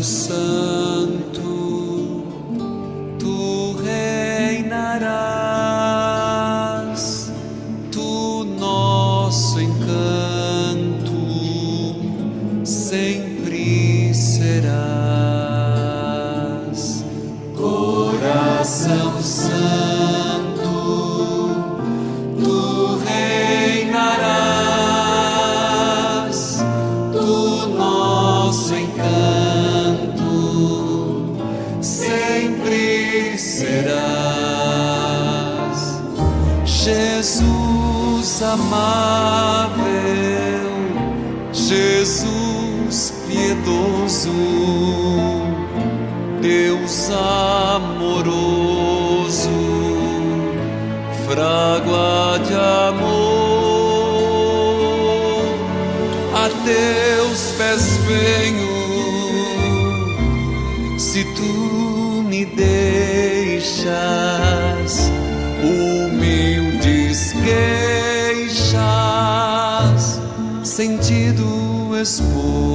Santo, tu reinarás, tu nosso encanto sempre serás. Coração Santo, tu reinarás, tu nosso encanto sempre serás. Jesus amável, Jesus piedoso, Deus amoroso, frágua de amor, a teus pés venho, se tu me deixas humildes queixas, sentido expor.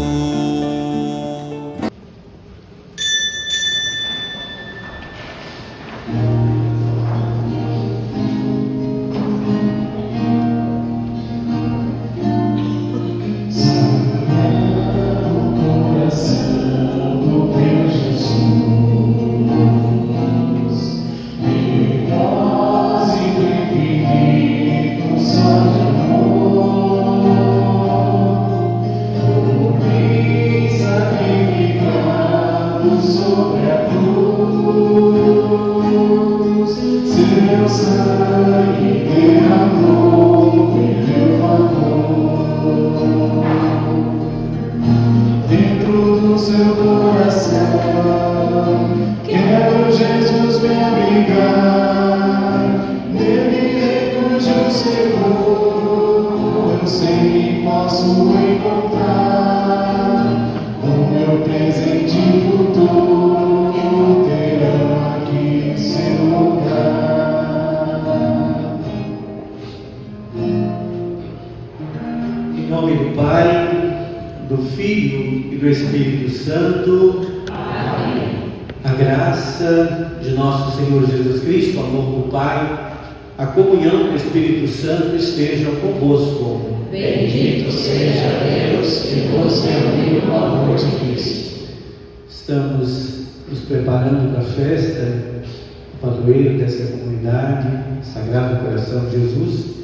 Em nome do Pai, do Filho e do Espírito Santo. Amém. A graça de nosso Senhor Jesus Cristo, o amor do Pai, a comunhão do Espírito Santo estejam convosco. Bendito seja Deus que vos reuniu no amor de Cristo. Estamos nos preparando para a festa, o padroeiro dessa comunidade, Sagrado Coração de Jesus.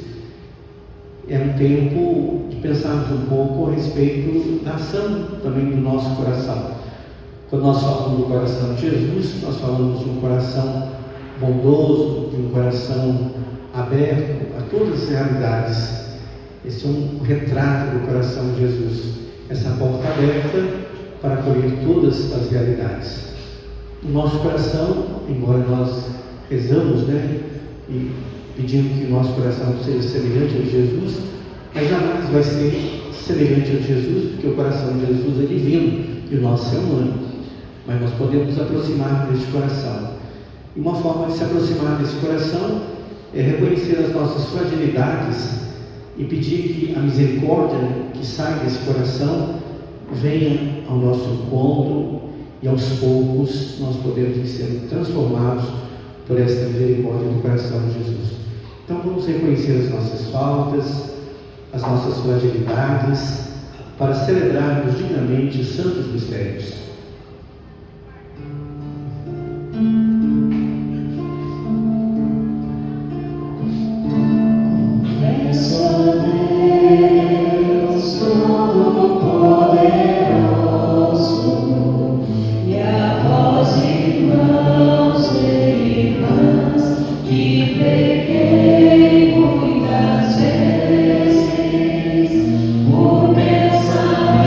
É um tempo de pensarmos um pouco a respeito da ação também do nosso coração. Quando nós falamos do coração de Jesus, nós falamos de um coração bondoso, de um coração aberto a todas as realidades. Esse é um retrato do coração de Jesus, essa porta aberta para acolher todas as realidades. O nosso coração, embora nós rezamos, e pedindo que o nosso coração seja semelhante ao de Jesus, mas jamais vai ser semelhante ao de Jesus, porque o coração de Jesus é divino e o nosso é humano. Mas nós podemos nos aproximar deste coração. E uma forma de se aproximar desse coração é reconhecer as nossas fragilidades e pedir que a misericórdia que sai desse coração venha ao nosso encontro, e aos poucos nós podemos ir sendo transformados por esta misericórdia do coração de Jesus. Então vamos reconhecer as nossas faltas, as nossas fragilidades, para celebrarmos dignamente os santos mistérios.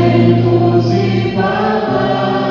Pensamentos e palavras.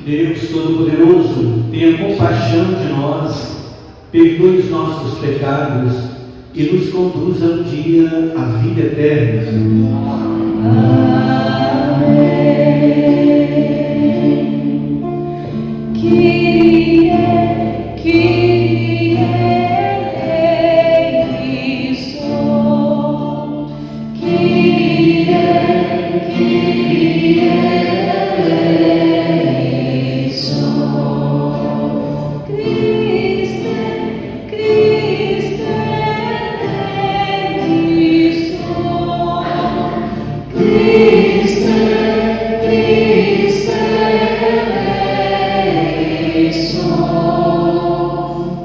Deus Todo-Poderoso, tenha compaixão de nós, perdoe os nossos pecados e nos conduza um dia à vida eterna. Amém. Kyrie, Kyrie eleison. Kyrie, Kyrie eleison. Christe, Christe eleison. Christe, Christe eleison.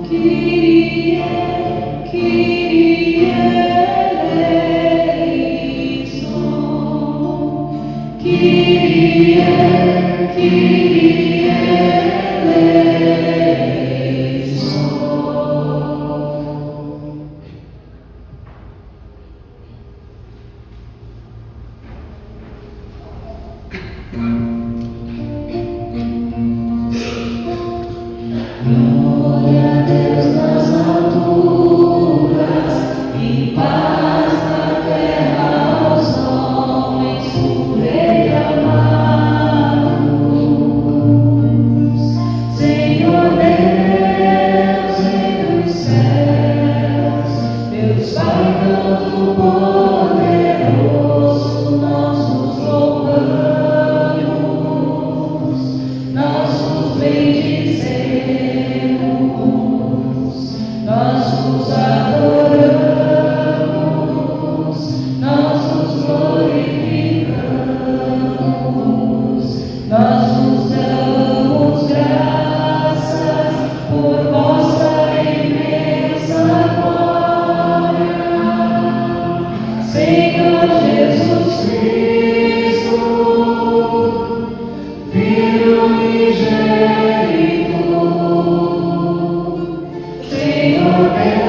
Kyrie, Kyrie eleison. Kyrie, Kyrie eleison. Glória a Deus nas alturas e paz na terra aos homens por Ele amados. Senhor Deus dos céus, Deus Pai Todo-Poderoso, nós nos louvamos, nós nos bendizemos, nós nos adoramos, nós nos glorificamos, nós nos damos graças por vossa imensa glória. Senhor Jesus Cristo, Filho unigênito, Senhor Deus,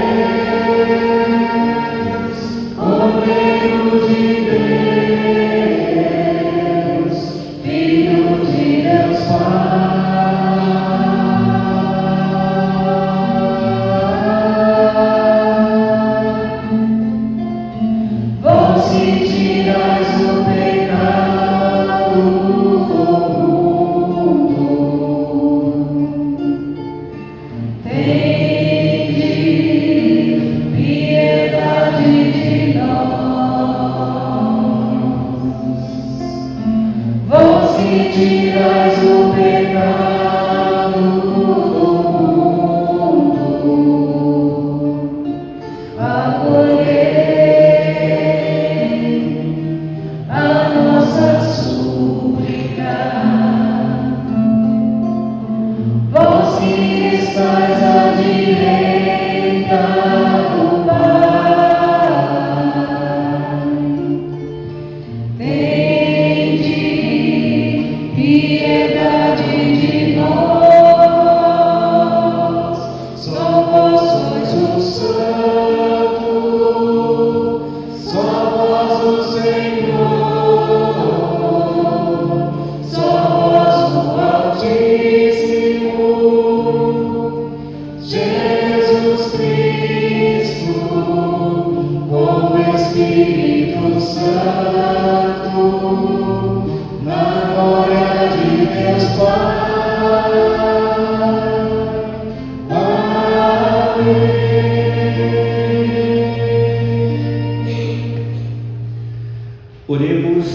Cordeiro de Deus, Filho de Deus Pai. Vós que tirais o pecado do mundo, tende piedade de nós. Vós que tirais o pecado do mundo, acolhei a nossa súplica. Vós que estáis à direita do Pai, tende piedade de nós. Só vós sois o Santo, só vós o Senhor, só vós o Altíssimo, Jesus Cristo, com o Espírito Santo, na glória de Deus Pai. Amém. Oremos.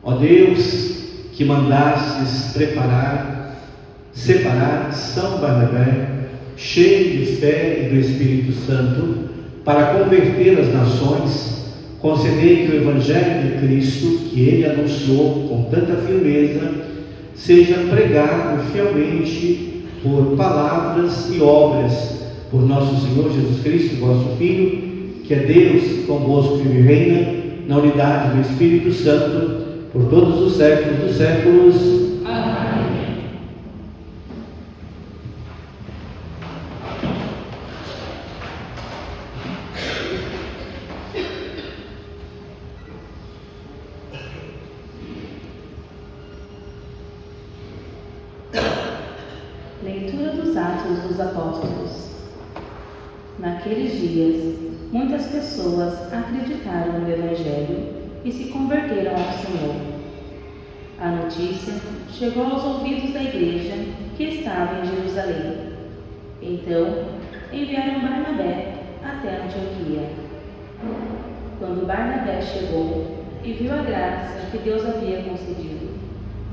Ó Deus, que mandastes separar São Barnabé, cheio de fé e do Espírito Santo, para converter as nações, concedei que o Evangelho de Cristo, que ele anunciou com tanta firmeza, seja pregado fielmente por palavras e obras, por nosso Senhor Jesus Cristo, vosso Filho, que é Deus convosco, vive e reina, na unidade do Espírito Santo, por todos os séculos dos séculos. Amém. dos Atos dos Apóstolos. Naqueles dias, muitas pessoas acreditaram no Evangelho e se converteram ao Senhor. A notícia chegou aos ouvidos da igreja que estava em Jerusalém. Então, enviaram Barnabé até Antioquia. Quando Barnabé chegou e viu a graça que Deus havia concedido,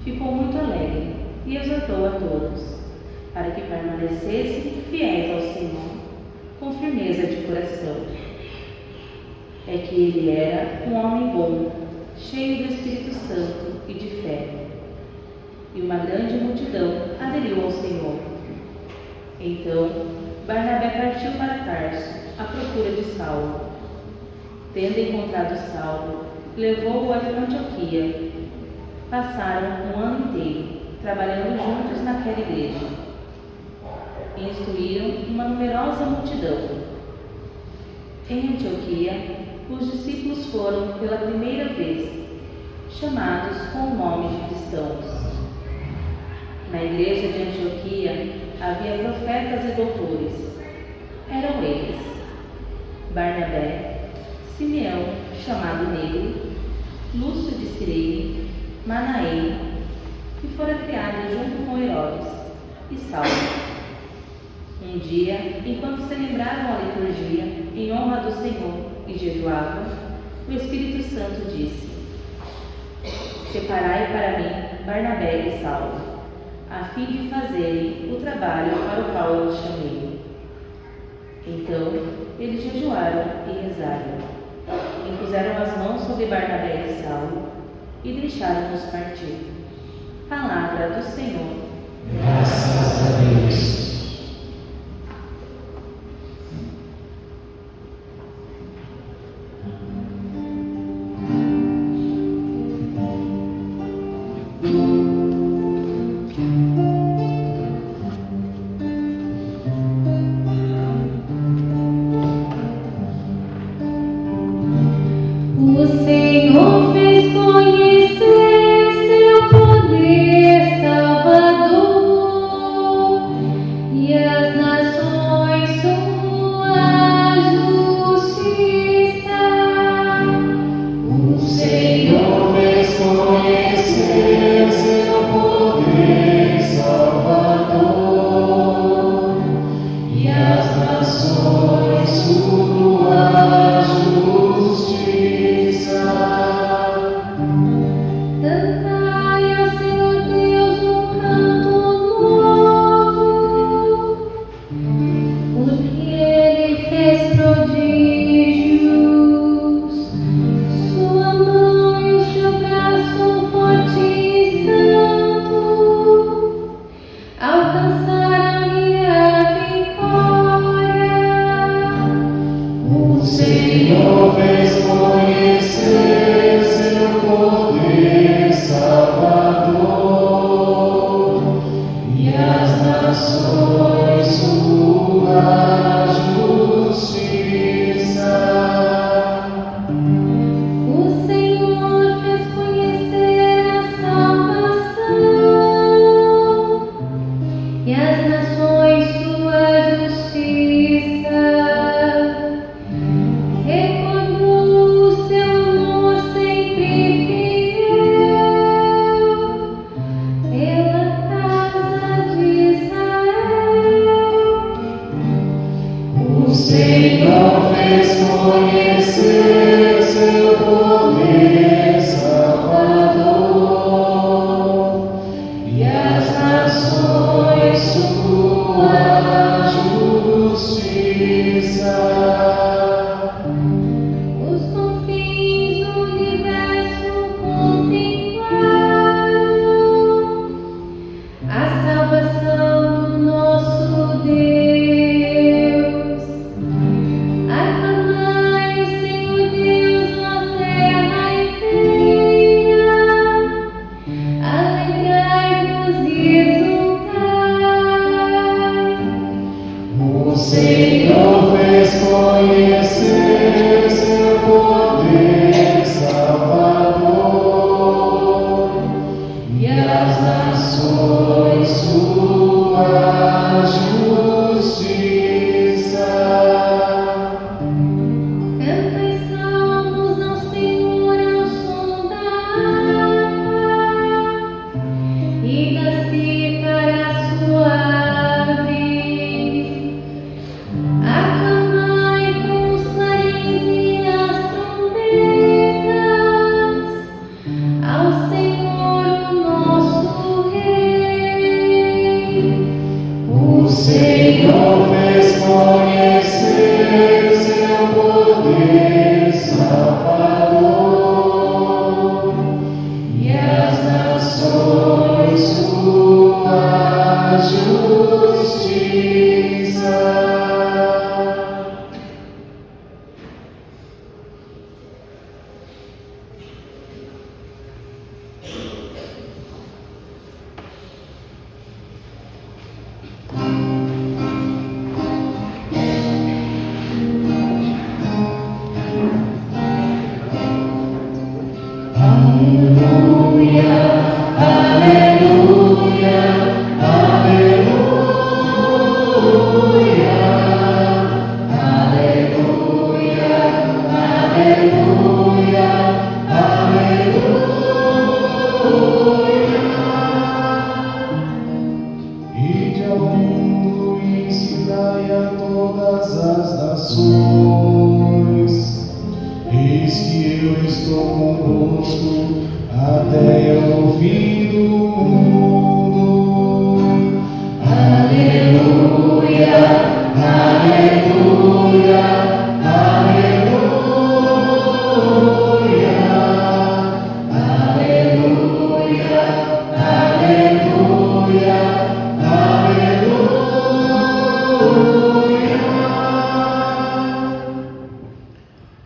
ficou muito alegre e exortou a todos para que permanecessem fiéis ao Senhor com firmeza de coração. É que ele era um homem bom, cheio do Espírito Santo e de fé. E uma grande multidão aderiu ao Senhor. Então, Barnabé partiu para Tarso à procura de Saulo. Tendo encontrado Saulo, levou-o a Antioquia. Passaram um ano inteiro trabalhando juntos naquela igreja. Instruíram uma numerosa multidão. Em Antioquia, os discípulos foram pela primeira vez chamados com o nome de cristãos. Na igreja de Antioquia havia profetas e doutores. Eram eles: Barnabé, Simeão, chamado Negro, Lúcio de Cirene, Manaém, que fora criado junto com Herodes, e Saulo. Um dia, enquanto celebravam a liturgia em honra do Senhor e jejuavam, o Espírito Santo disse: Separai para mim Barnabé e Saulo, a fim de fazerem o trabalho para o qual eu os chamei. Então, eles jejuaram e rezaram, impuseram as mãos sobre Barnabé e Saulo e deixaram-nos partir. Palavra do Senhor. Graças a Deus. O Senhor fez conhecer seu poder salvador e as nações sua justiça. O Senhor fez conhecer seu poder salvador e as nações sua justiça.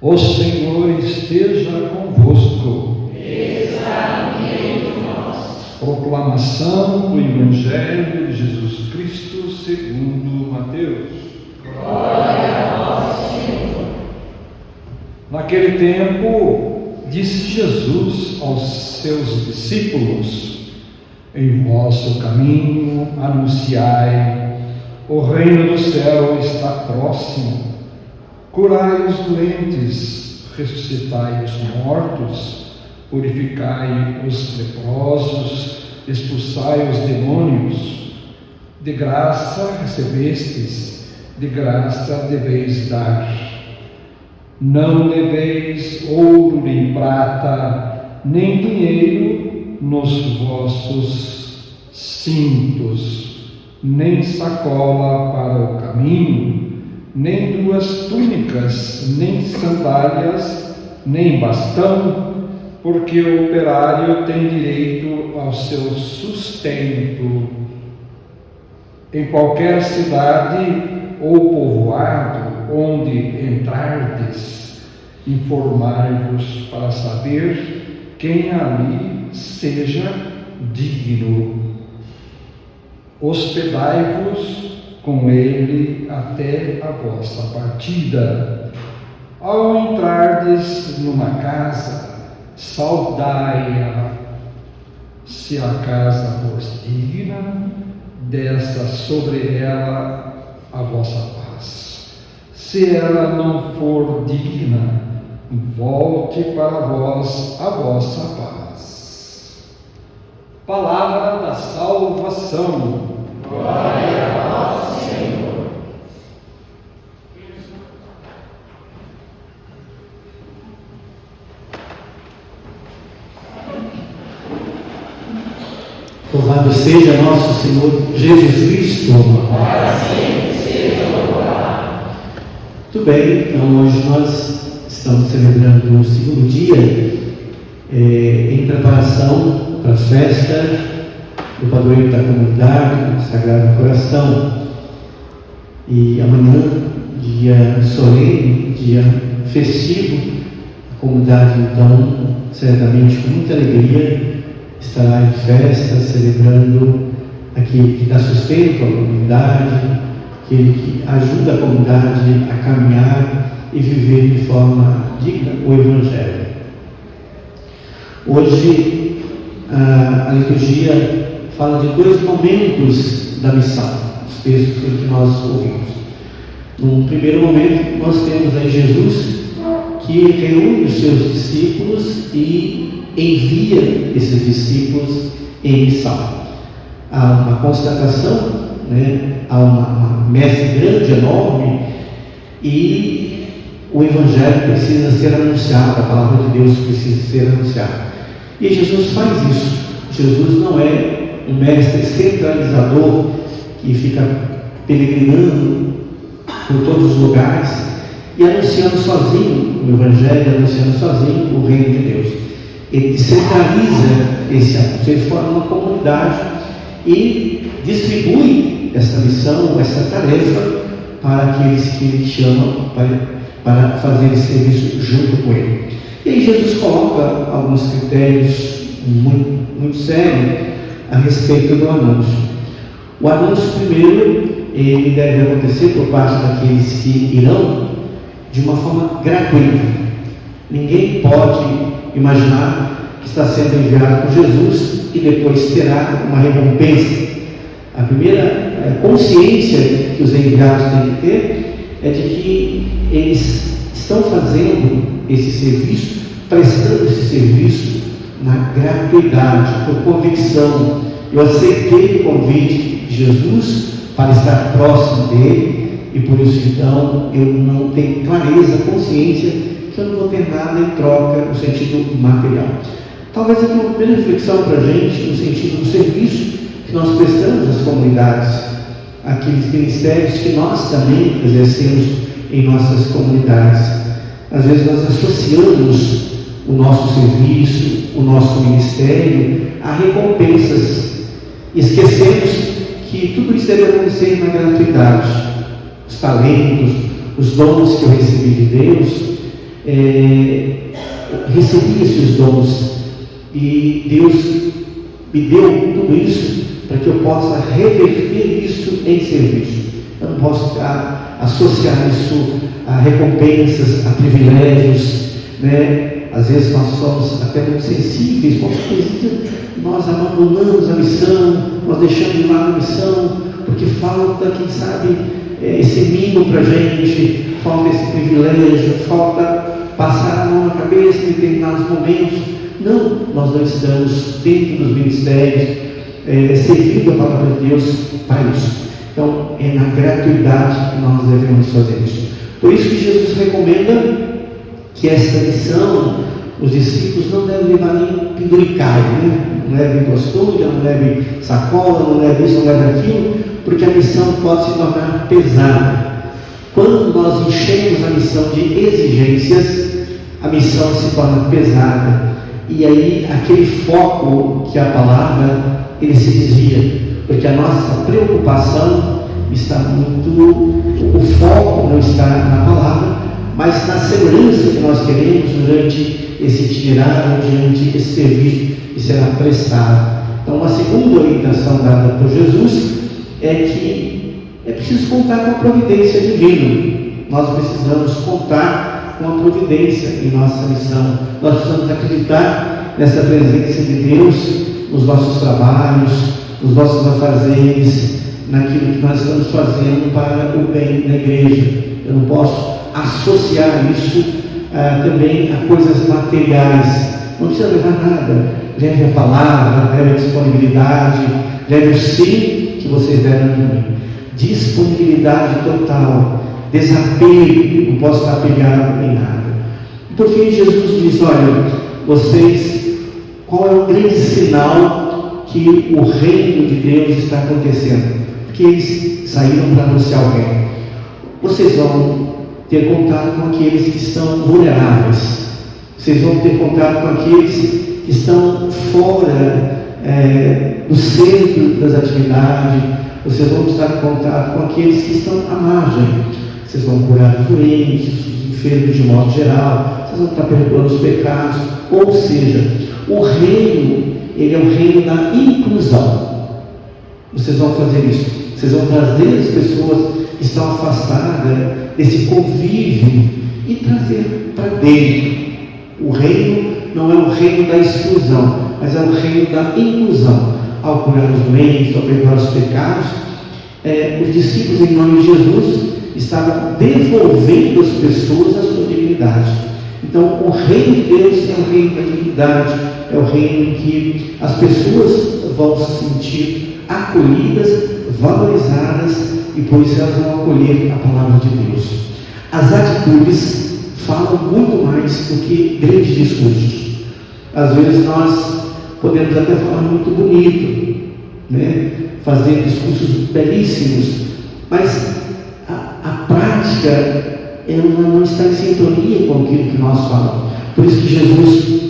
O Senhor esteja convosco. Proclamação do Evangelho de Jesus Cristo segundo Mateus. Glória a vós, Senhor. Naquele tempo, disse Jesus aos seus discípulos: em vosso caminho anunciai, o reino do céu está próximo. Curai os doentes, ressuscitai os mortos, purificai os leprosos, expulsai os demônios. De graça recebestes, de graça deveis dar. Não leveis ouro nem prata, nem dinheiro nos vossos cintos, nem sacola para o caminho, nem duas túnicas, nem sandálias, nem bastão, porque o operário tem direito ao seu sustento. Em qualquer cidade ou povoado onde entrardes, informai-vos para saber quem ali seja digno. Hospedai-vos com ele até a vossa partida. Ao entrardes numa casa, saudai-a. Se a casa for digna, desça sobre ela a vossa paz. Se ela não for digna, volte para vós a vossa paz. Palavra da salvação. Glória a vós, Senhor. Louvado seja nosso Senhor Jesus Cristo. Para sempre seja louvado. Muito bem, então hoje nós estamos celebrando o segundo dia em preparação para a festa do padroeiro da comunidade, do Sagrado Coração. E amanhã, dia solene, dia festivo, a comunidade então, certamente com muita alegria, estará em festa, celebrando aquele que dá sustento à comunidade, aquele que ajuda a comunidade a caminhar e viver de forma digna o Evangelho. Hoje, a liturgia fala de dois momentos da missão, os textos que nós ouvimos. No primeiro momento, nós temos aí Jesus que reúne os seus discípulos e envia esses discípulos em missão. Há uma constatação, há uma messe grande, enorme, e o Evangelho precisa ser anunciado, a palavra de Deus precisa ser anunciada. E Jesus faz isso. Jesus não é um mestre centralizador que fica peregrinando por todos os lugares e anunciando sozinho o Evangelho, anunciando sozinho o reino de Deus. Ele centraliza esse anúncio, ele forma uma comunidade e distribui essa missão, essa tarefa para aqueles que ele chama para fazer esse serviço junto com ele. E aí Jesus coloca alguns critérios muito sérios a respeito do anúncio. O anúncio, primeiro, ele deve acontecer por parte daqueles que irão de uma forma gratuita. Ninguém pode imaginar que está sendo enviado por Jesus e depois terá uma recompensa. A primeira consciência que os enviados têm que ter é de que eles estão fazendo esse serviço, prestando esse serviço na gratuidade, por convicção. Eu aceitei o convite de Jesus para estar próximo dele e por isso então eu não tenho clareza, consciência que eu não vou ter nada em troca no sentido material. Talvez aqui uma primeira reflexão para a gente no sentido do serviço que nós prestamos às comunidades, aqueles ministérios que nós também exercemos em nossas comunidades. Às vezes nós associamos o nosso serviço, o nosso ministério a recompensas. Esquecemos que tudo isso deve acontecer na gratuidade. Os talentos, os dons que eu recebi de Deus, recebi esses dons e Deus me deu tudo isso para que eu possa reverter isso em serviço. Eu não posso associar isso a recompensas, a privilégios, né? Às vezes nós somos até muito sensíveis, qualquer coisa, nós abandonamos a missão, nós deixamos de lado a missão, porque falta, quem sabe, esse mimo para a gente, falta esse privilégio, falta passar a mão na cabeça em determinados momentos. Não, nós não estamos dentro dos ministérios, servindo a palavra de Deus para isso. Então, é na gratuidade que nós devemos fazer isso. Por isso que Jesus recomenda que esta missão, os discípulos não devem levar nem penduricalho, né? Não levem costura, não levem sacola, não levem isso, não levem aquilo, porque a missão pode se tornar pesada. Quando nós enchemos a missão de exigências, a missão se torna pesada. E aí, aquele foco que é a palavra, ele se desvia, porque a nossa preocupação está muito, o foco não está na palavra, mas na segurança que nós queremos durante esse itinerário, durante esse serviço que será prestado. Então, uma segunda orientação dada por Jesus é que é preciso contar com a providência divina. Nós precisamos contar com a providência em nossa missão. Nós precisamos acreditar nessa presença de Deus nos nossos trabalhos, nos nossos afazeres, naquilo que nós estamos fazendo para o bem da igreja. Eu não posso associar isso também a coisas materiais. Não precisa levar nada. Leve a palavra, leve a disponibilidade, leve o sim que vocês deram de mim. Disponibilidade total, desapego, não posso estar apegado em nada. Por fim, Jesus diz: olha, vocês, qual é o grande sinal que o reino de Deus está acontecendo? Porque eles saíram para anunciar o reino. Vocês vão ter contato com aqueles que estão vulneráveis. Vocês vão ter contato com aqueles que estão fora do centro das atividades. Vocês vão estar em contato com aqueles que estão à margem. Vocês vão curar os doentes, os enfermos de modo geral. Vocês vão estar perdoando os pecados. Ou seja, o reino, ele é o reino da inclusão. Vocês vão fazer isso. Vocês vão trazer as pessoas que estão afastadas desse convívio e trazer para dentro. O reino não é o reino da exclusão, mas é o reino da inclusão. Ao curar os doentes, ao perdoar os pecados, os discípulos, em nome de Jesus, estavam devolvendo às pessoas a sua dignidade. Então, o reino de Deus é o reino da dignidade, é o reino em que as pessoas vão se sentir acolhidas, valorizadas, e por isso elas vão acolher a palavra de Deus. As atitudes falam muito mais do que grandes discursos. Às vezes nós podemos até falar muito bonito, né? Fazer discursos belíssimos, mas a prática ela não está em sintonia com aquilo que nós falamos. Por isso que Jesus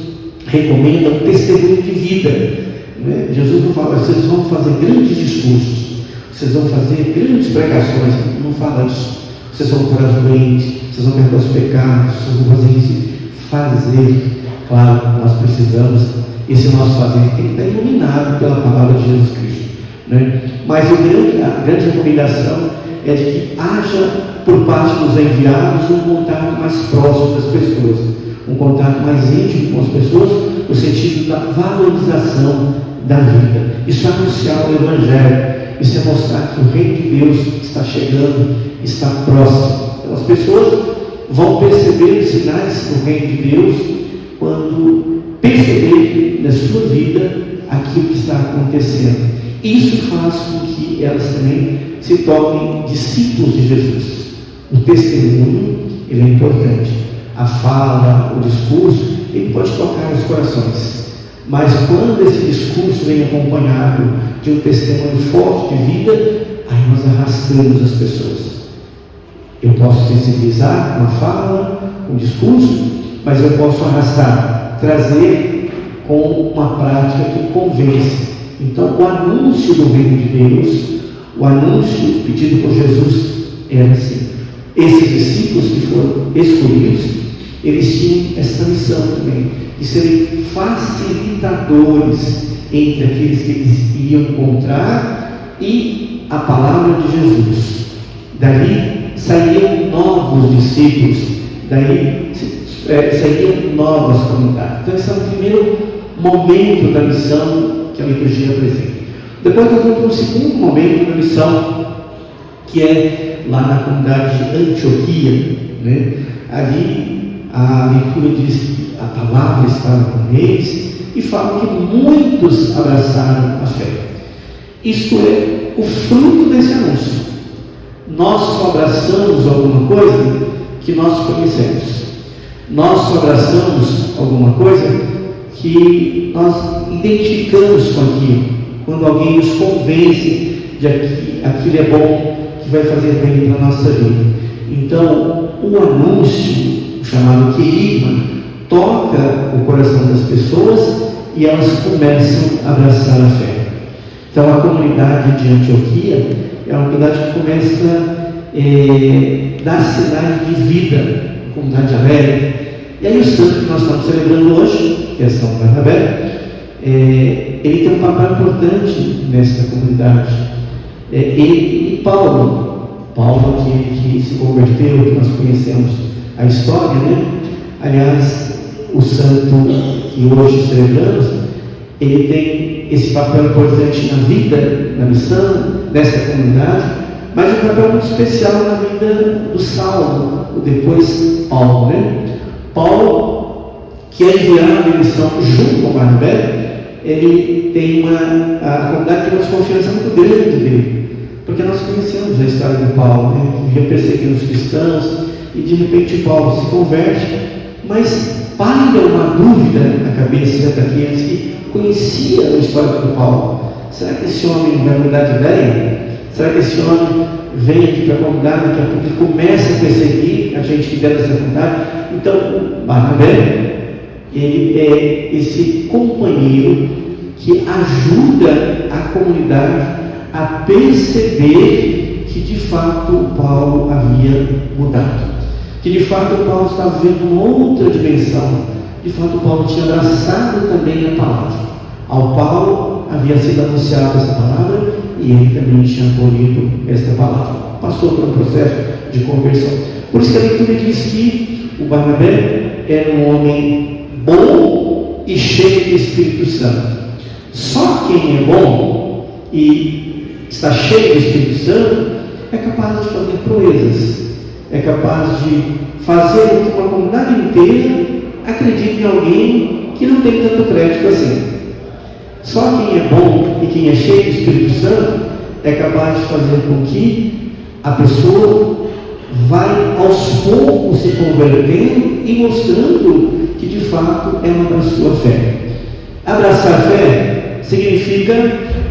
recomenda um testemunho de vida, né? Jesus não fala: vocês vão fazer grandes discursos, vocês vão fazer grandes pregações. Não fala isso. Vocês vão curar os doentes, vocês vão perdoar os pecados, vocês vão fazer isso. Fazer, claro, nós precisamos, esse nosso fazer tem que estar iluminado pela palavra de Jesus Cristo, né? Mas a grande recomendação é de que haja por parte dos enviados um contato mais próximo das pessoas, um contato mais íntimo com as pessoas, no sentido da valorização da vida. Isso é anunciar o Evangelho, isso é mostrar que o Reino de Deus está chegando, está próximo. Então as pessoas vão perceber os sinais do Reino de Deus quando perceberem na sua vida aquilo que está acontecendo. Isso faz com que elas também se tornem discípulos de Jesus. O testemunho, ele é importante. A fala, o discurso, ele pode tocar os corações. Mas quando esse discurso vem acompanhado de um testemunho forte de vida, aí nós arrastamos as pessoas. Eu posso sensibilizar com a fala, com o discurso, mas eu posso arrastar, trazer com uma prática que convence. Então, o anúncio do Reino de Deus, o anúncio pedido por Jesus, era assim. Esses discípulos que foram escolhidos, eles tinham essa missão também, de serem facilitadores entre aqueles que eles iam encontrar e a palavra de Jesus. Dali saíam novos discípulos, daí saíam novas comunidades. Então, esse é o primeiro momento da missão que a liturgia apresenta. Depois nós vamos para o segundo momento da missão, que é lá na comunidade de Antioquia, né? Ali a leitura diz que a palavra estava com eles e fala que muitos abraçaram a fé. Isto é o fruto desse anúncio. Nós só abraçamos alguma coisa que nós conhecemos. Nós só abraçamos alguma coisa que nós identificamos com aquilo. Quando alguém nos convence de que aquilo é bom, que vai fazer bem para a nossa vida. Então, o anúncio, chamado querigma, toca o coração das pessoas e elas começam a abraçar a fé. Então, a comunidade de Antioquia é uma comunidade que começa a dar sinais de vida, uma comunidade alegre. E aí o santo que nós estamos celebrando hoje, que é São Barnabé, ele tem um papel importante nessa comunidade. Ele e Paulo, aquele que se converteu, que nós conhecemos a história, né? Aliás, o santo que hoje celebramos, ele tem esse papel importante na vida, na missão dessa comunidade, mas um papel muito especial na vida do Saulo, o depois Paulo, né? Paulo, que é enviado em missão junto com Barnabé, ele tem a comunidade tem uma desconfiança muito grande dele, porque nós conhecemos a história de Paulo, né? Que via perseguindo os cristãos, e de repente Paulo se converte, mas paira uma dúvida na cabeça daqueles que conheciam a história de Paulo. Será que esse homem vai mudar de ideia? Será que esse homem vem aqui para a comunidade, daqui a pouco ele começa a perseguir a gente que dentro dessa comunidade? Então, Barnabé, ele é esse companheiro que ajuda a comunidade a perceber que de fato Paulo havia mudado, que de fato Paulo estava vivendo uma outra dimensão. De fato Paulo tinha abraçado também a palavra. Ao Paulo havia sido anunciada essa palavra e ele também tinha acolhido esta palavra. Passou por um processo de conversão. Por isso que a leitura diz que o Barnabé era um homem bom e cheio do Espírito Santo. Só quem é bom e está cheio do Espírito Santo é capaz de fazer proezas, é capaz de fazer com que uma comunidade inteira acredite em alguém que não tem tanto crédito assim. Só quem é bom e quem é cheio do Espírito Santo é capaz de fazer com que a pessoa vai aos poucos se convertendo e mostrando que de fato ela abraçou a fé. Abraçar a fé significa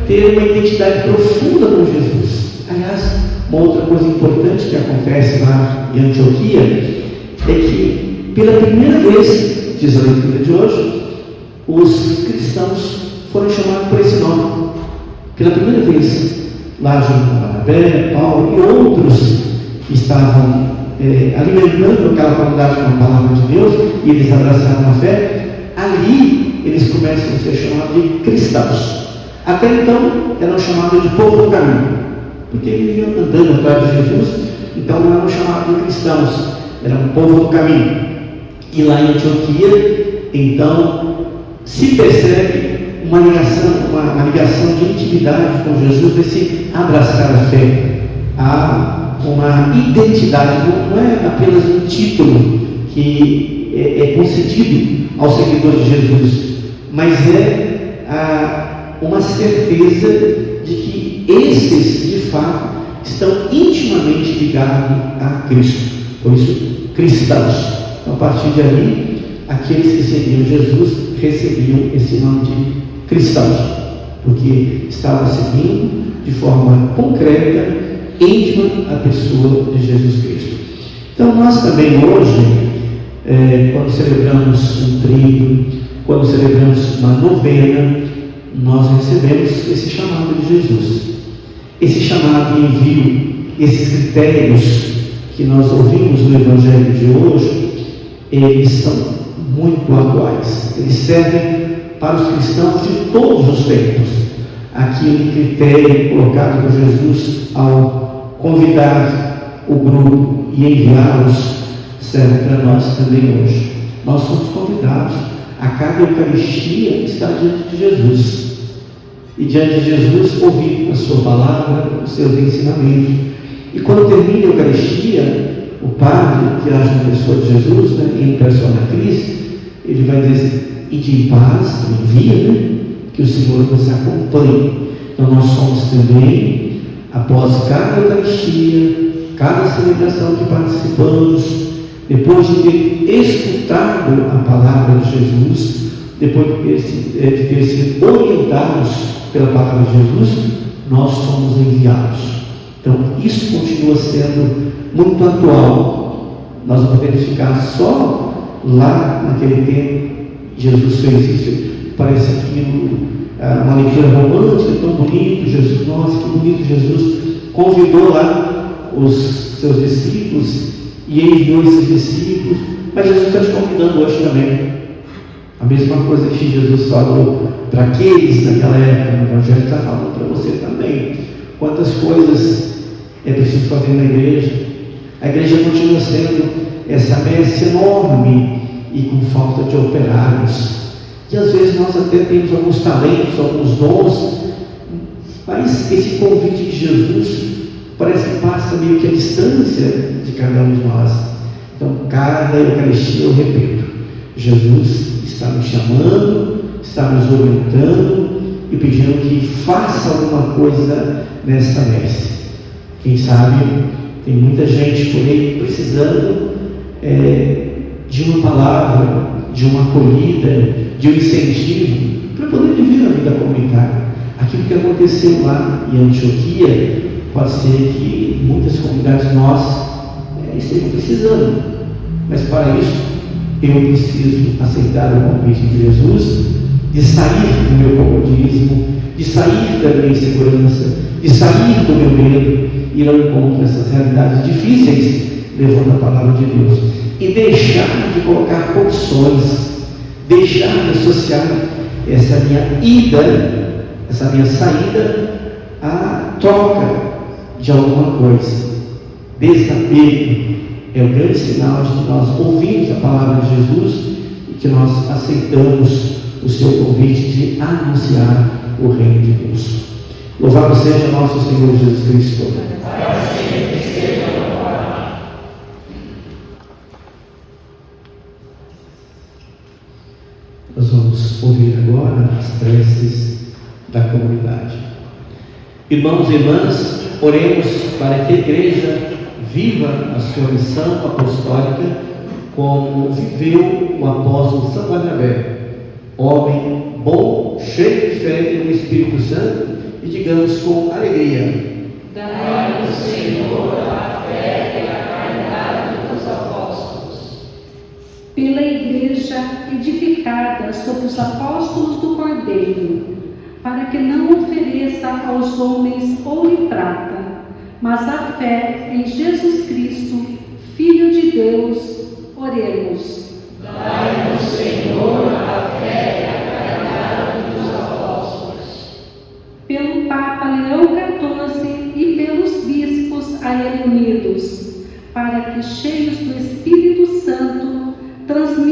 ter uma identidade profunda com Jesus. Aliás, uma outra coisa importante que acontece lá em Antioquia é que, pela primeira vez, diz a leitura de hoje, os cristãos foram chamados por esse nome. Pela primeira vez, lá junto com Barnabé, Paulo e outros que estavam alimentando aquela comunidade com a palavra de Deus, e eles abraçaram a fé, ali eles começam a ser chamados de cristãos. Até então eram chamados de povo do caminho, porque eles iam andando atrás de Jesus, então não eram chamados de cristãos, eram um povo do caminho. E lá em Antioquia, então, se percebe uma ligação de intimidade com Jesus, desse abraçar a fé. Há uma identidade, não é apenas um título que é concedido aos seguidores de Jesus, mas é uma certeza de que esses, de fato, estão intimamente ligados a Cristo. Por isso, cristãos. Então, a partir de ali, aqueles que seguiam Jesus recebiam esse nome de cristãos, porque estavam seguindo de forma concreta, íntima, a pessoa de Jesus Cristo. Então, nós também hoje, quando celebramos um tríduo, quando celebramos uma novena, nós recebemos esse chamado de Jesus, esse chamado de envio, esses critérios que nós ouvimos no Evangelho de hoje, eles são muito atuais, eles servem para os cristãos de todos os tempos. Aquele critério colocado por Jesus ao convidar o grupo e enviá-los serve para nós também hoje. Nós somos convidados a cada Eucaristia estar diante de Jesus, e diante de Jesus ouvir a sua palavra, os seus ensinamentos. E quando termina a Eucaristia, o Padre, que age na pessoa de Jesus, em persona Cristo, ele vai dizer: ide em paz, envia, que o Senhor nos acompanhe. Então nós somos também, após cada Eucaristia, cada celebração que participamos, depois de ter escutado a palavra de Jesus, depois de ter sido orientados pela palavra de Jesus, nós somos enviados. Então isso continua sendo muito atual. Nós não podemos ficar só lá naquele tempo. Jesus fez isso, parece aquilo, uma leitura romântica, tão bonito. Jesus, nossa, que bonito. Jesus convidou lá os seus discípulos e enviou esses discípulos, mas Jesus está te convidando hoje também. A mesma coisa que Jesus falou para aqueles naquela época no Evangelho, está falando para você também. Quantas coisas é preciso fazer na igreja. A igreja continua sendo essa messe enorme e com falta de operários. E às vezes nós até temos alguns talentos, alguns dons, mas esse convite de Jesus parece que passa meio que a distância de cada um de nós. Então, cada Eucaristia, eu repito, Jesus está nos chamando, está nos orientando e pedindo que faça alguma coisa nessa messe. Quem sabe tem muita gente por aí precisando de uma palavra, de uma acolhida, de um incentivo para poder viver a vida comunitária. Aquilo que aconteceu lá em Antioquia, pode ser que muitas comunidades nossas estejam precisando, mas para isso eu preciso aceitar o convite de Jesus, de sair do meu comodismo, de sair da minha insegurança, de sair do meu medo, ir ao encontro dessas realidades difíceis, levando a palavra de Deus, e deixar de colocar condições, deixar de associar essa minha ida, essa minha saída, à troca de alguma coisa. Desapego é o grande sinal de que nós ouvimos a palavra de Jesus e que nós aceitamos o seu convite de anunciar o reino de Deus. Louvado seja nosso Senhor Jesus Cristo. Nós vamos ouvir agora as preces da comunidade. Irmãos e irmãs, oremos para que a Igreja viva a sua missão apostólica como viveu o apóstolo São Barnabé, homem bom, cheio de fé no Espírito Santo, e digamos com alegria: dai-nos, Senhor, a fé e a caridade dos apóstolos. Pela Igreja edificada sobre os apóstolos do Cordeiro, para que não ofereça aos homens ouro e prata, mas a fé em Jesus Cristo, Filho de Deus, oremos. Dai-nos, Senhor, a fé e a caridade dos apóstolos. Pelo Papa Leão XIV e pelos bispos a ele unidos, para que, cheios do Espírito Santo, transmitam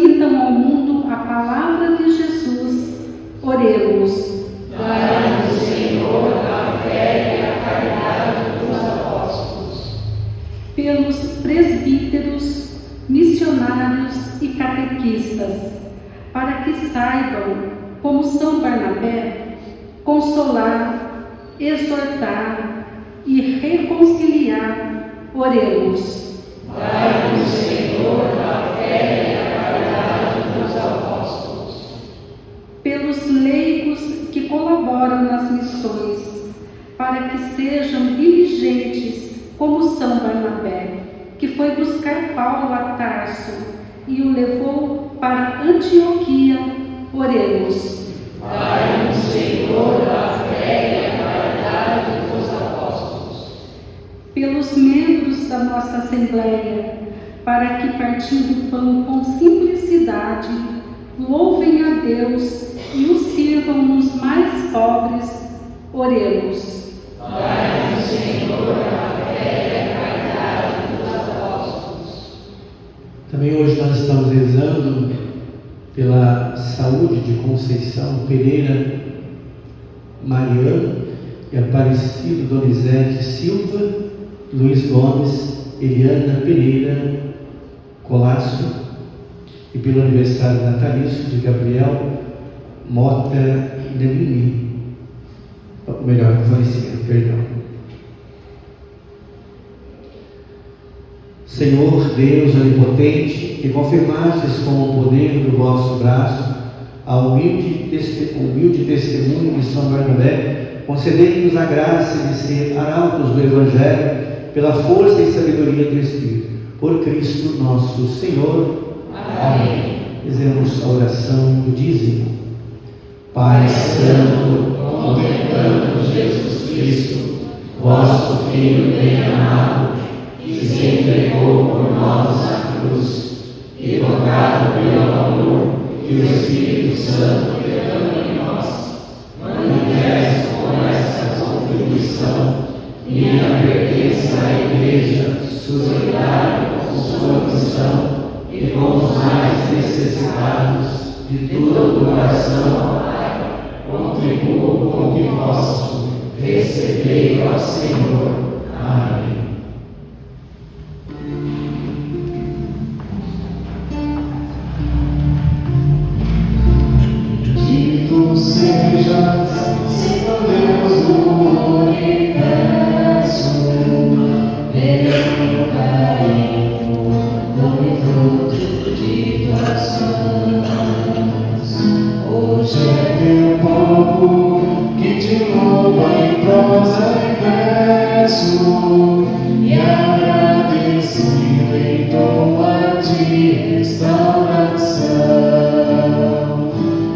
saibam, como São Barnabé, consolar, exortar e reconciliar. Oremos. Dai-nos, Senhor, a fé e a caridade dos apóstolos. Pelos leigos que colaboram nas missões, para que sejam diligentes como São Barnabé, que foi buscar Paulo a Tarso e o levou para Antioquia. Oremos. Dai-nos, Senhor, a fé e a caridade dos apóstolos. Pelos membros da nossa Assembleia, para que, partindo o pão com simplicidade, louvem a Deus e o sirvam nos mais pobres. Oremos. Dai-nos, Senhor, a fé e a caridade dos apóstolos. Também hoje nós estamos rezando pela saúde de Conceição Pereira Mariano e Aparecido Donizete Silva, Luiz Gomes, Eliana Pereira Colasso, e pelo aniversário natalício de Gabriel Mota Nemini. Melhor, falecimento, perdão. Senhor Deus onipotente, que confirmastes com o poder do vosso braço a humilde testemunho de São Barnabé, concedei-nos a graça de ser arautos do Evangelho pela força e sabedoria do Espírito. Por Cristo nosso Senhor. Amém. Fizemos a oração do dízimo. Pai Santo, contemplamos Jesus Cristo, vosso Filho bem-amado, que se entregou por nós na cruz, e tocado pelo amor que o Espírito Santo derrama em nós, manifesto com essa contribuição minha pertença à Igreja, solidária com sua missão e com os mais necessitados de toda doação. Contribuo com o que posso, recebei, ó Senhor. Amém. Bendito sejas, Senhor Deus do universo, pelo carinho, dom fruto de tuas mãos. Hoje é teu povo que te louva em prosa e verso, e agradecido entoa a ti restauração.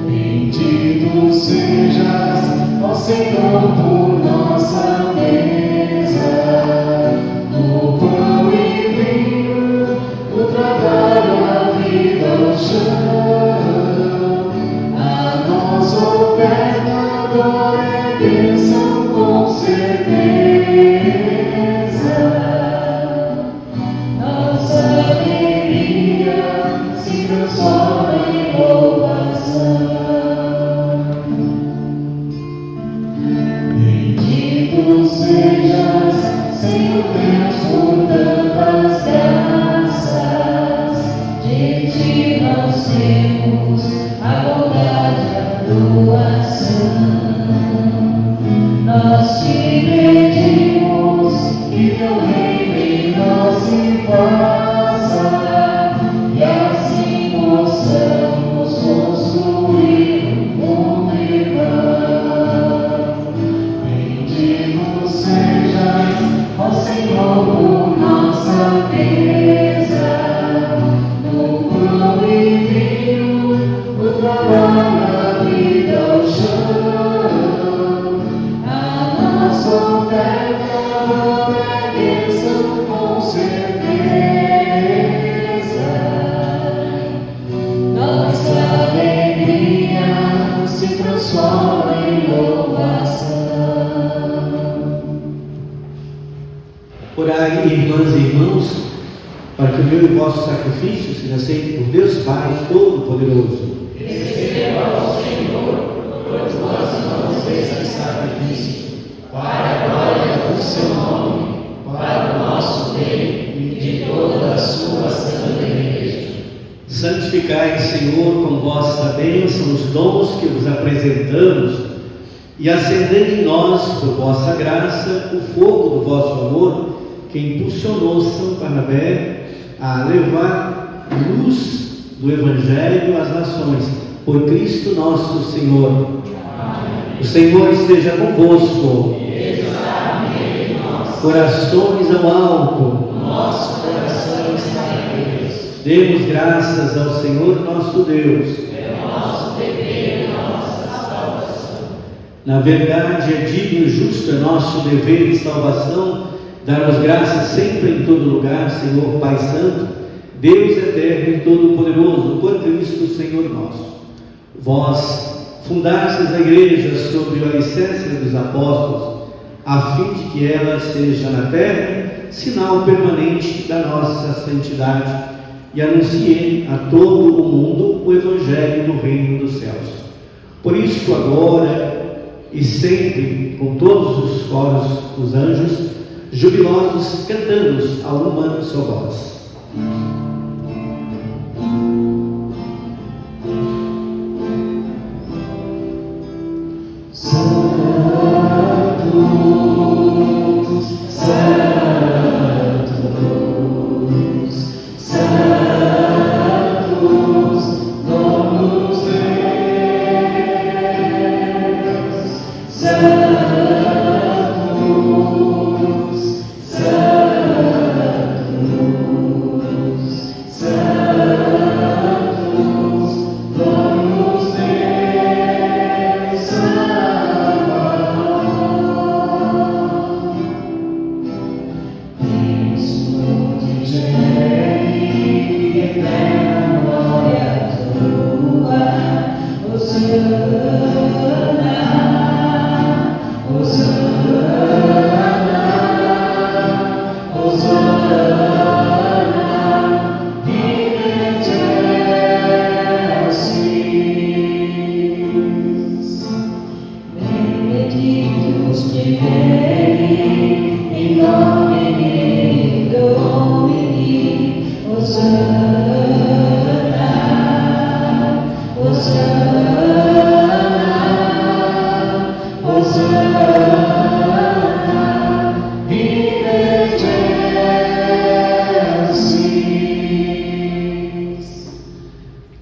Bendito sejas, ó Senhor, por nossa mesa, no pão e vinho, o trabalho, a vida, o chão. A nossa oferta agora é bênção com certeza. Nossa alegria se transforma em louvação. Bendito sejas, Senhor Deus, por tantas graças. De ti nós temos a bondade, a doação. Nós te pedimos que teu reino em nós se faça, e assim possamos construir um mundo irmão. Bendito sejas, ó Senhor, por nossa mesa, no pão e vinho, o trabalho, a vida, o chão. A nossa oferta é bênção com certeza. Nossa alegria se transforma em louvação. Orai, irmãs e irmãos, para que o meu e vosso sacrifício seja aceito por Deus Pai Todo-Poderoso. Receba ao Senhor, por tuas mãos, esse sacrifício, para a glória do seu nome, para o nosso bem e de toda a sua santa Igreja. Santificai, Senhor, com vossa bênção os dons que vos apresentamos, e acendei em nós, por vossa graça, o fogo do vosso amor, que impulsionou São Barnabé a levar luz do Evangelho às nações, por Cristo nosso Senhor. Amém. O Senhor esteja convosco. Corações ao alto. Nosso coração está em Deus. Demos graças ao Senhor nosso Deus. É nosso dever e nossa salvação. Na verdade, é digno e justo, é nosso dever e salvação dar-vos graças sempre em todo lugar, Senhor Pai Santo, Deus eterno e todo-poderoso, por Cristo Senhor nosso. Vós fundastes a igreja sobre o alicerce dos apóstolos, a fim de que ela seja na terra sinal permanente da nossa santidade, e anuncie a todo o mundo o Evangelho do Reino dos Céus. Por isso, agora e sempre, com todos os coros dos anjos, jubilosos, cantamos a uma só voz.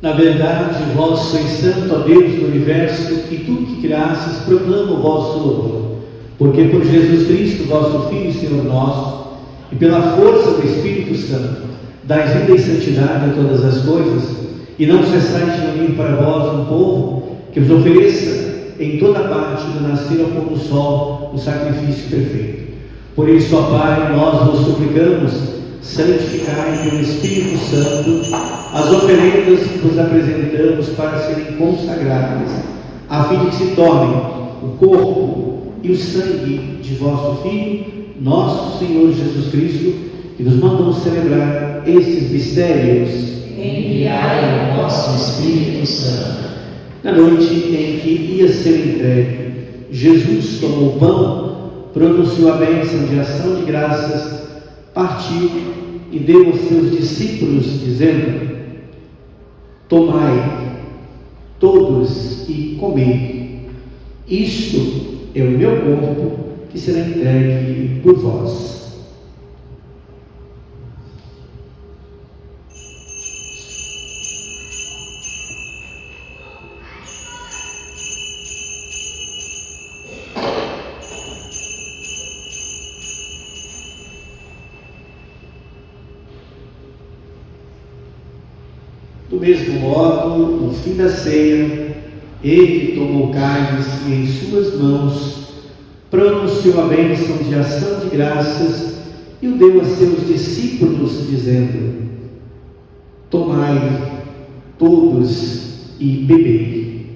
Na verdade, vós sois santo, ó Deus do universo, e tudo que criastes proclama o vosso louvor. Porque por Jesus Cristo, vosso Filho e Senhor nosso, e pela força do Espírito Santo, dais vida e santidade a todas as coisas, e não cessais de unir para vós um povo que vos ofereça em toda parte do nascer ao pôr do sol o sacrifício perfeito. Por isso, ó Pai, nós vos suplicamos, santificai pelo Espírito Santo as oferendas que vos apresentamos para serem consagradas, a fim de que se tornem o corpo e o sangue de vosso Filho, nosso Senhor Jesus Cristo, que nos mandou celebrar esses mistérios. Enviai o vosso Espírito Santo. Na noite em que ia ser entregue, Jesus tomou o pão, pronunciou a bênção de ação de graças, partiu e deu aos seus discípulos, dizendo: tomai todos e comei, isto é o meu corpo que será entregue por vós. Do mesmo modo, no fim da ceia, ele tomou o cálice e em suas mãos pronunciou a bênção de ação de graças e o deu a seus discípulos, dizendo: tomai todos e bebei.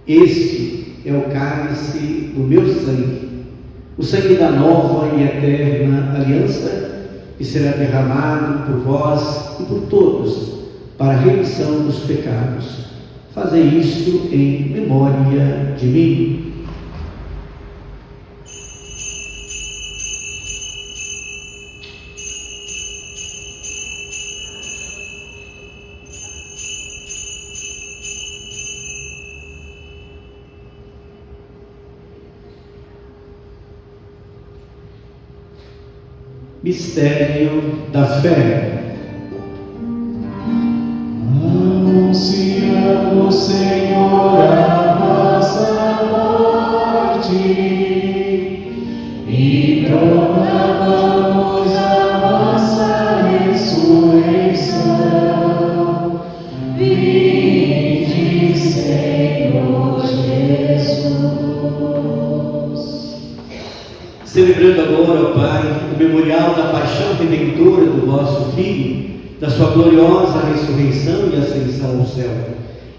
Este é o cálice do meu sangue, o sangue da nova e eterna aliança, que será derramado por vós e por todos, para a remissão dos pecados. Fazei isto em memória de mim. Mistério da fé. Anunciamos, Senhor, a vossa morte e proclamamos a vossa ressurreição. Vinde, Senhor Jesus. Celebrando agora, ó Pai, o memorial da paixão redentora do vosso Filho, da sua gloriosa ressurreição e ascensão ao céu.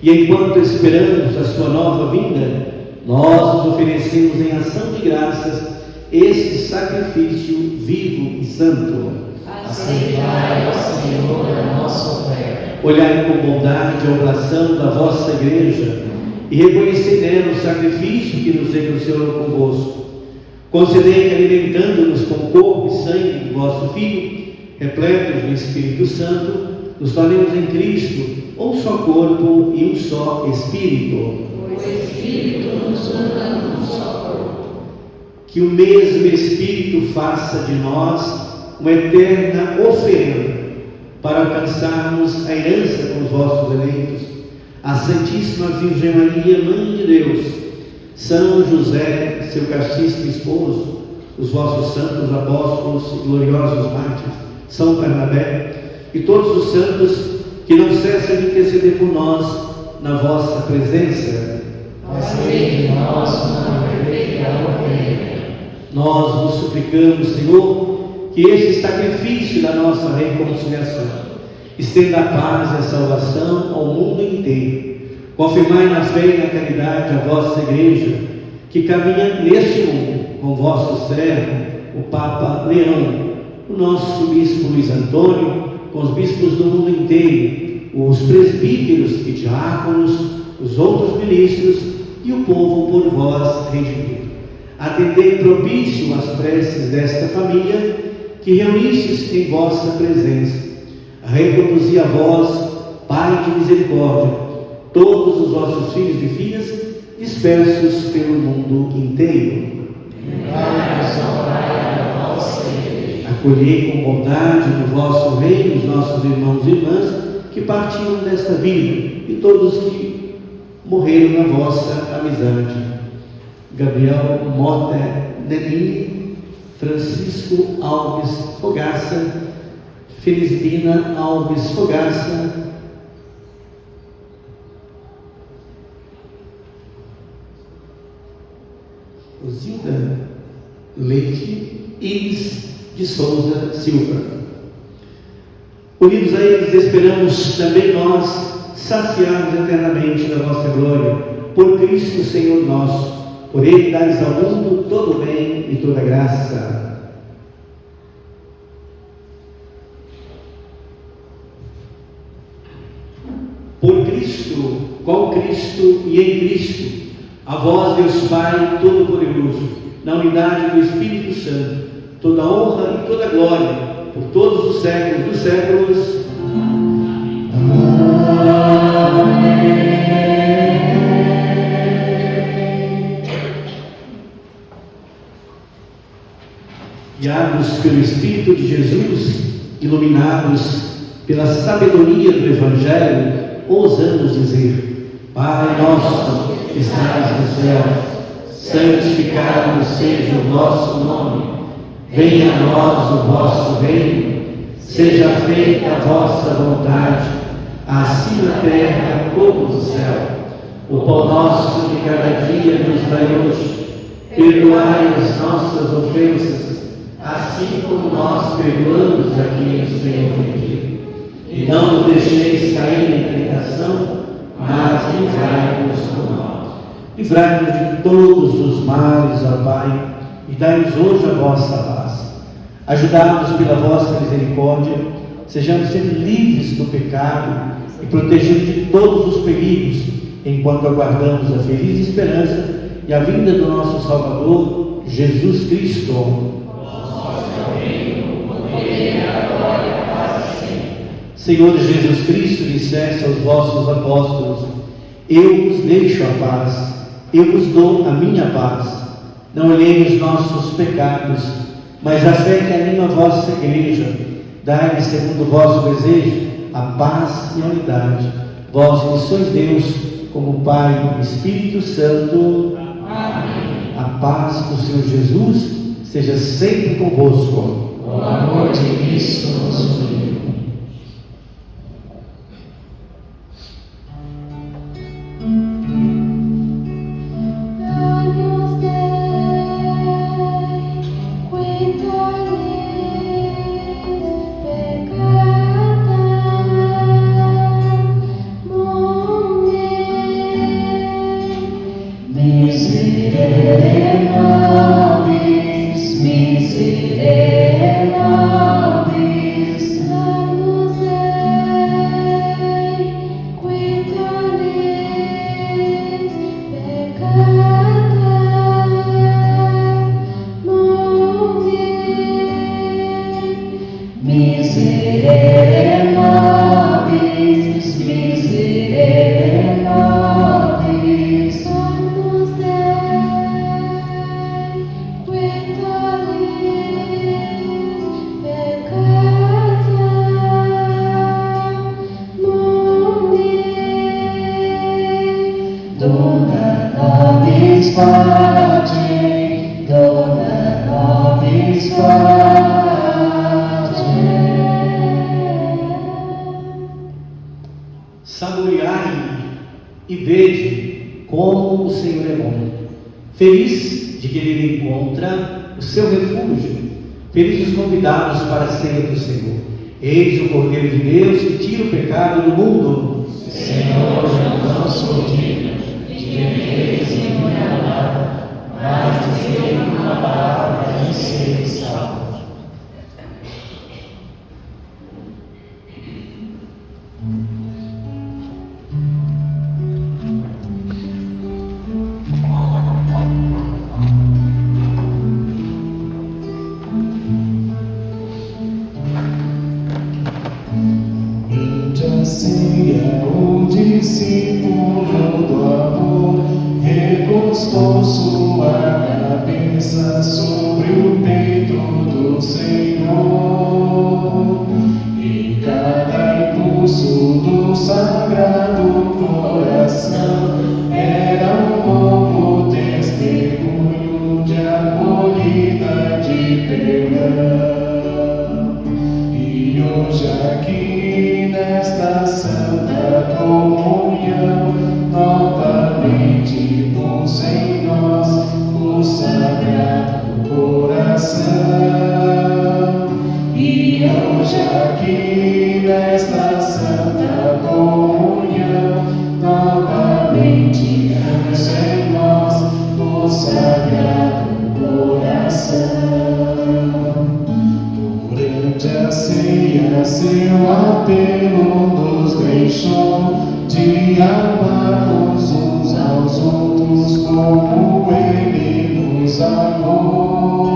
E enquanto esperamos a sua nova vinda, nós nos oferecemos em ação de graças este sacrifício vivo e santo. Aceitai, ó Senhor, a nossa oferta. Olhai com bondade a oração da vossa Igreja e reconhecei nela o sacrifício que nos reconciliou convosco. Concedei que, alimentando-nos com o corpo e sangue do vosso Filho, repletos do Espírito Santo, nos tornemos em Cristo um só corpo e um só Espírito. O Espírito nos une num só corpo. Que o mesmo Espírito faça de nós uma eterna oferenda para alcançarmos a herança com os vossos eleitos, a Santíssima Virgem Maria, Mãe de Deus, São José, seu castíssimo esposo, os vossos santos apóstolos e gloriosos mártires, São Bernabé e todos os santos que não cessam de interceder por nós na vossa presença. Fazei de nós uma perfeita oferenda. Nós vos suplicamos, Senhor, que este sacrifício da nossa reconciliação estenda a paz e a salvação ao mundo inteiro. Confirmai na fé e na caridade a vossa Igreja, que caminha neste mundo com vosso servo, o Papa Leão, o nosso bispo Luiz Antônio, com os bispos do mundo inteiro, os presbíteros e diáconos, os outros ministros e o povo por vós redimido. Atendei propício às preces desta família que reunistes em vossa presença. Reproduzi a vós, Pai de misericórdia, todos os vossos filhos e filhas dispersos pelo mundo inteiro. Acolhei com bondade no vosso reino os nossos irmãos e irmãs que partiram desta vida e todos que morreram na vossa amizade. Gabriel Mota Denini, Francisco Alves Fogaça, Felizbina Alves Fogaça, Zilda Leite, Iris de Souza Silva. Unidos a eles, esperamos também nós saciarmos eternamente da vossa glória, por Cristo Senhor nosso. Por Ele dais ao mundo todo o bem e toda a graça. Por Cristo, com Cristo e em Cristo, a vós, Deus Pai Todo-Poderoso, na unidade do Espírito Santo, toda honra e toda glória, por todos os séculos dos séculos. Amém. Guiados pelo Espírito de Jesus, iluminados pela sabedoria do Evangelho, ousamos dizer: Pai nosso que estás no céu, santificado seja o vosso nome, venha a nós o vosso reino, seja feita a vossa vontade, assim na terra como no céu. O pão nosso de cada dia nos dai hoje, perdoai as nossas ofensas, assim como nós perdoamos a quem nos tem ofendido. E não nos deixeis cair em tentação, mas livrai-nos do mal. Livrai-nos de todos os males, ó Pai, e dai-nos hoje a vossa paz. Ajudados pela vossa misericórdia, sejamos sempre livres do pecado e protegidos de todos os perigos, enquanto aguardamos a feliz esperança e a vinda do nosso Salvador, Jesus Cristo. Senhor Jesus Cristo, disseste aos vossos apóstolos: eu vos deixo a paz, eu vos dou a minha paz. Não olhei os nossos pecados, Mas a fé que anima a vossa igreja, dai-lhe segundo o vosso desejo a paz e a unidade. Vós que sois Deus, como Pai e Espírito Santo. Amém. A paz do Senhor Jesus seja sempre convosco. O amor de Cristo nos uniu. Miserere nobis, miserere nobis, Agnus Dei, quinta lis peccata momit. Miserere nobis, miserere nobis, Agnus Dei, quinta lis peccata momit. Dona nobis pace, dona nobis pace. Saboreai e vede como o Senhor é bom. Feliz de que ele encontra o seu refúgio. Felizes os convidados para a ceia do Senhor. Eis o Cordeiro de Deus que tira o pecado do mundo. Senhor, eu não sou digno de que entres em minha palavra, mas dizer uma palavra e ser salvo. Durante a ceia, o discípulo do amor recostou sua cabeça sobre o peito do Senhor, e cada impulso do sagrado coração era um novo testemunho de acolhida, de perdão. E hoje aqui nesta santa comunhão, novamente pus em nós o sagrado coração. E hoje aqui nesta santa comunhão, novamente pus em nós o sagrado coração. Durante a ceia, seu apelo nos deixou de amarmos uns aos outros como ele nos amou.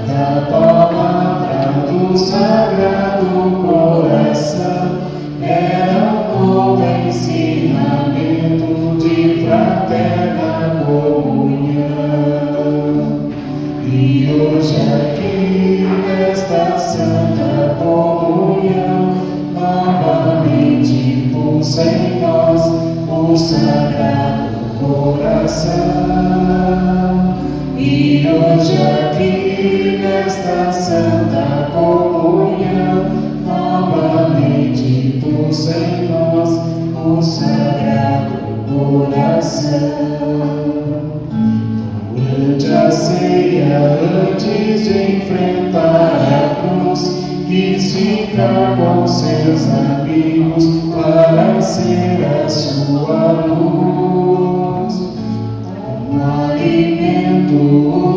Cada palavra do sagrado coração era um novo ensinamento de fraterna comunhão. E hoje aqui nesta santa comunhão, novamente pus em nós o sagrado coração. E hoje aqui nesta santa comunhão, novamente pus em nós o sagrado coração. Durante a ceia, antes de enfrentar a cruz, quis ficar com seus amigos para ser a sua luz. Um alimento,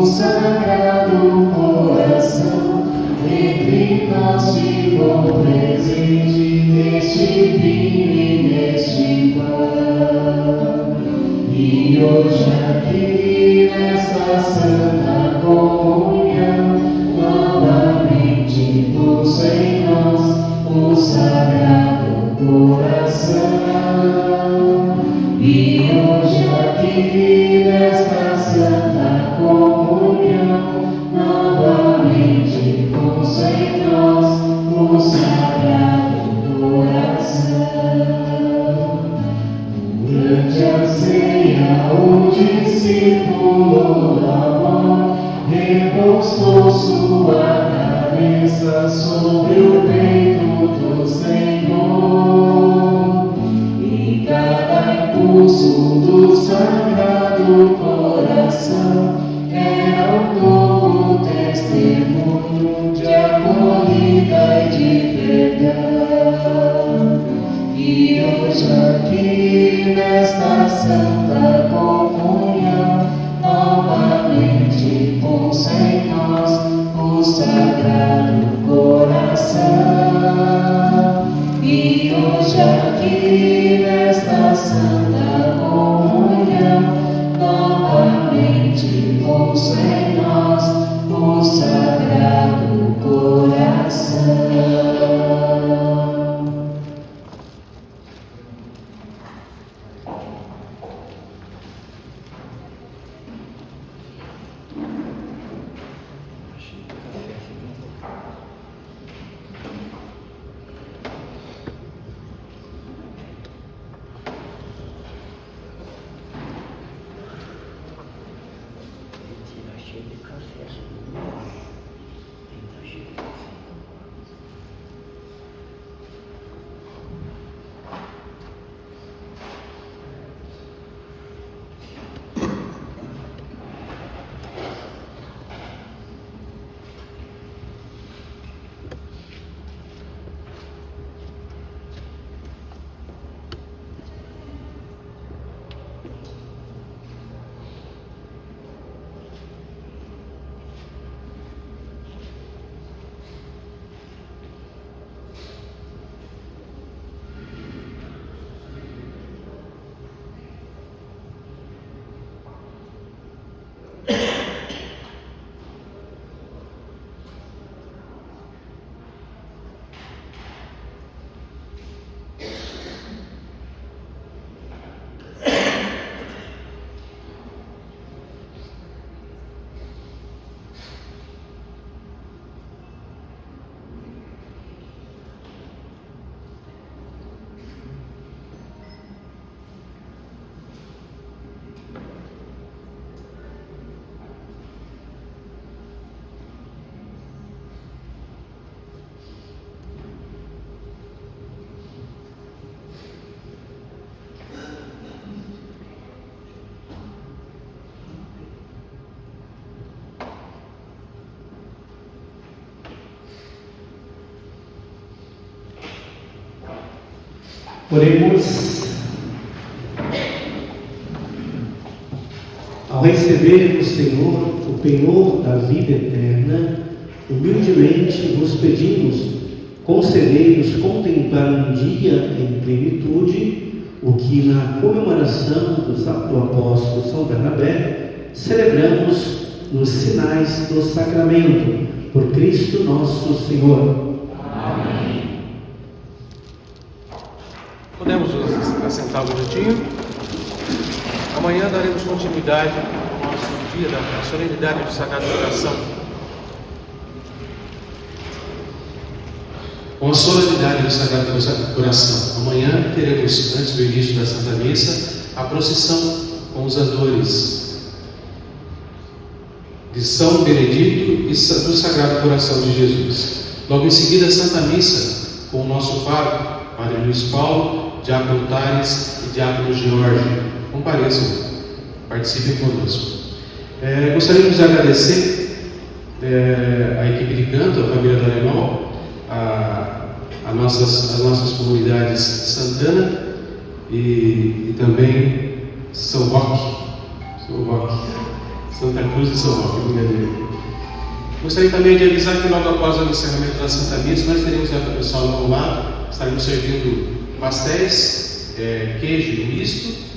o sagrado coração, entre nós ficou presente neste vinho e neste pão. E hoje aqui nesta santa comunhão, novamente pus em nós o sagrado coração. E hoje aqui nesta santa comunhão, durante a ceia, o discípulo amor repousou sua cabeça sobre o peito do Senhor, e cada impulso do Sagrado Coração era um novo testemunho de acolhida e de perdão. E hoje aqui nesta Santa Comunhão, novamente pulsa em nós o Sagrado Coração. E hoje aqui nesta Santa Comunhão, novamente pulsa em nós o Sagrado Coração. Oremos. Ao receber do Senhor o penhor da vida eterna, humildemente vos pedimos, concedei-nos contemplar um dia em plenitude o que na comemoração do apóstolo São Bernabé celebramos nos sinais do sacramento, por Cristo nosso Senhor. Amém. Podemos nos assentar um minutinho. Amanhã daremos continuidade ao nosso dia da solenidade do Sagrado Coração. Com a solenidade do Sagrado Coração, amanhã teremos, antes do início da Santa Missa, a procissão com os andores de São Benedito e do Sagrado Coração de Jesus. Logo em seguida, a Santa Missa com o nosso pároco, Padre Luiz Paulo, Diácono Tares e Diácono Jorge. Compareçam, participem conosco. Gostaríamos de agradecer a equipe de canto, a família do Alemão, as nossas comunidades Santana e também São Roque, Santa Cruz e São Roque. Gostaria também de avisar que logo após o encerramento da Santa Missa nós teremos o salão ao lado, estaremos servindo pastéis, queijo misto,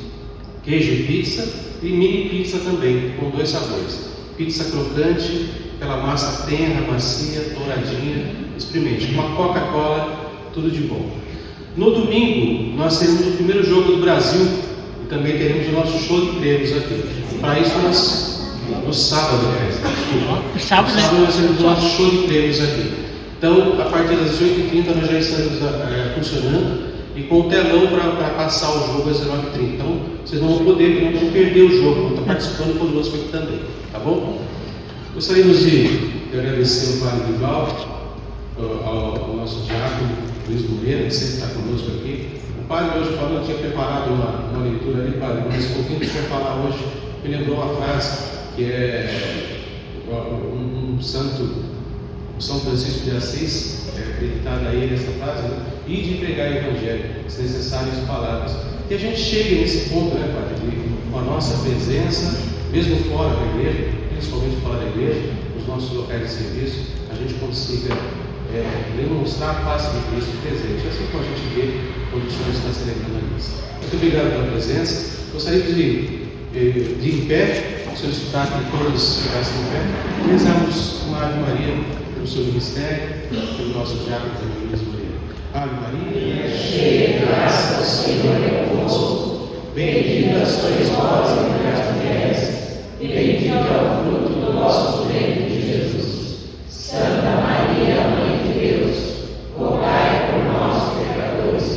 queijo e pizza e mini pizza também, com 2 sabores. Pizza crocante, aquela massa tenra, macia, douradinha, experimente. Uma Coca-Cola, tudo de bom. No domingo, nós teremos o primeiro jogo do Brasil e também teremos o nosso show de prêmios aqui. Para isso, no sábado, sábado nós teremos o nosso show de prêmios aqui. Então, a partir das 18h30 nós já estamos funcionando e com o telão para passar o jogo às 19h30. Então, vocês não vão perder o jogo, vão estar participando conosco aqui também, tá bom? Gostaríamos de agradecer ao Padre Vival, ao nosso diácono Luiz Moreira, que sempre está conosco aqui. O Padre hoje falou, tinha preparado uma leitura ali, Padre, mas um pouquinho que o senhor falar hoje, me lembrou uma frase que é um santo, o São Francisco de Assis, acreditada a ele essa frase, né? E de pregar o Evangelho, se necessárias palavras. Que a gente chegue nesse ponto, né, Padre, com a nossa presença, mesmo fora da igreja, principalmente fora da igreja, nos nossos locais de serviço, a gente consiga demonstrar a face de Cristo presente. Assim como a gente vê quando o Senhor está celebrando a missa. Muito obrigado pela presença. Gostaria de em pé, solicitar que todos ficassem em pé, e rezarmos uma Ave Maria pelo seu ministério, pelo nosso diácono também, Luiz Moreira. Ave Maria, cheia de graça, o Senhor é convosco. Bendita sois vós entre as mulheres, e bendito é o fruto do vosso ventre, Jesus. Santa Maria, Mãe de Deus, rogai por nós, pecadores,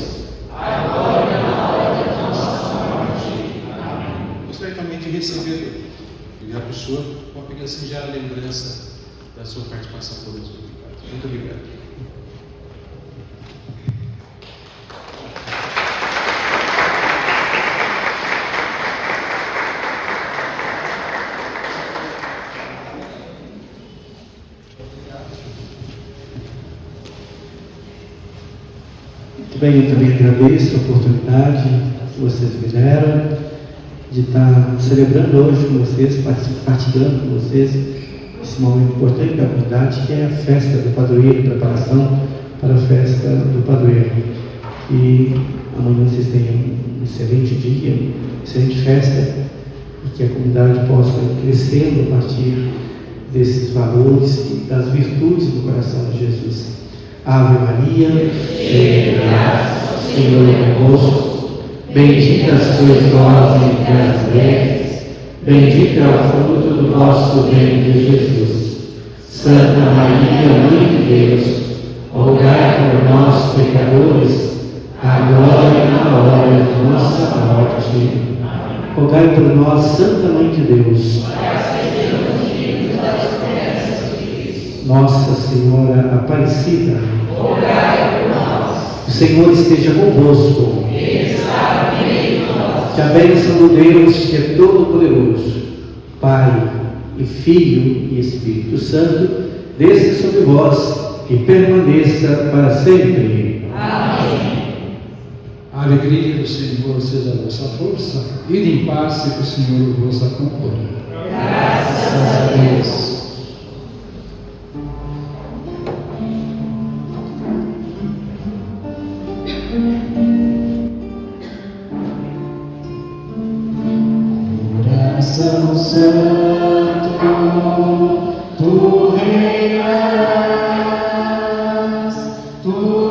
agora e na hora da nossa morte. Amém. Gostaria também de receber, ligar para o senhor, uma pequena singela lembrança da sua participação conosco. Muito obrigado. Muito bem, eu também agradeço a oportunidade que vocês me deram de estar celebrando hoje com vocês, partilhando com vocês esse momento importante da comunidade, que é a festa do padroeiro, preparação para a festa do padroeiro. E amanhã vocês tenham um excelente dia, uma excelente festa, e que a comunidade possa ir crescendo a partir desses valores e das virtudes do coração de Jesus. Ave Maria, cheia de graça, o Senhor é convosco. Bendita sois vós entre as mulheres, bendito é o fruto do vosso ventre, Jesus. Santa Maria, Mãe de Deus, rogai por nós, pecadores, agora e na hora de nossa morte. Rogai por nós, Santa Mãe de Deus. Nossa Senhora Aparecida, rogai por nós. O Senhor esteja convosco. Ele está no meio de nós. Que a bênção do Deus, que é todo-poderoso, Pai e Filho e Espírito Santo, desça sobre vós e permaneça para sempre. Amém. A alegria do Senhor seja a vossa força, e em paz que o Senhor vos acompanhe. Graças a Deus. Coração Santo, tu reinarás, tu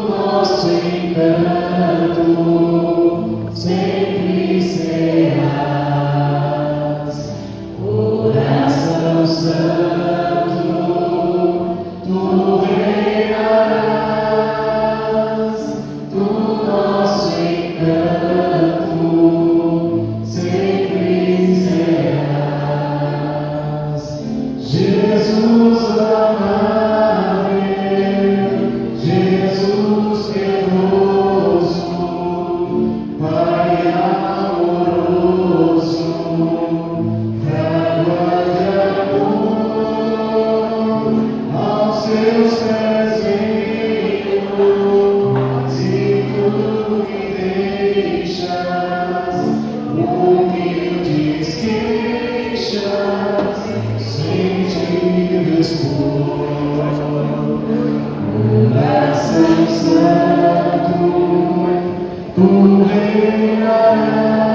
nosso encanto sempre serás. Coração Santo, tu reinarás, tu nosso encanto sempre serás. Jesus amável, Jesus piedoso, Pai amoroso, trago de amor aos seus pés venho, se tu me deixas humildes queixas, sem te expor. Coração Santo, tu reinarás.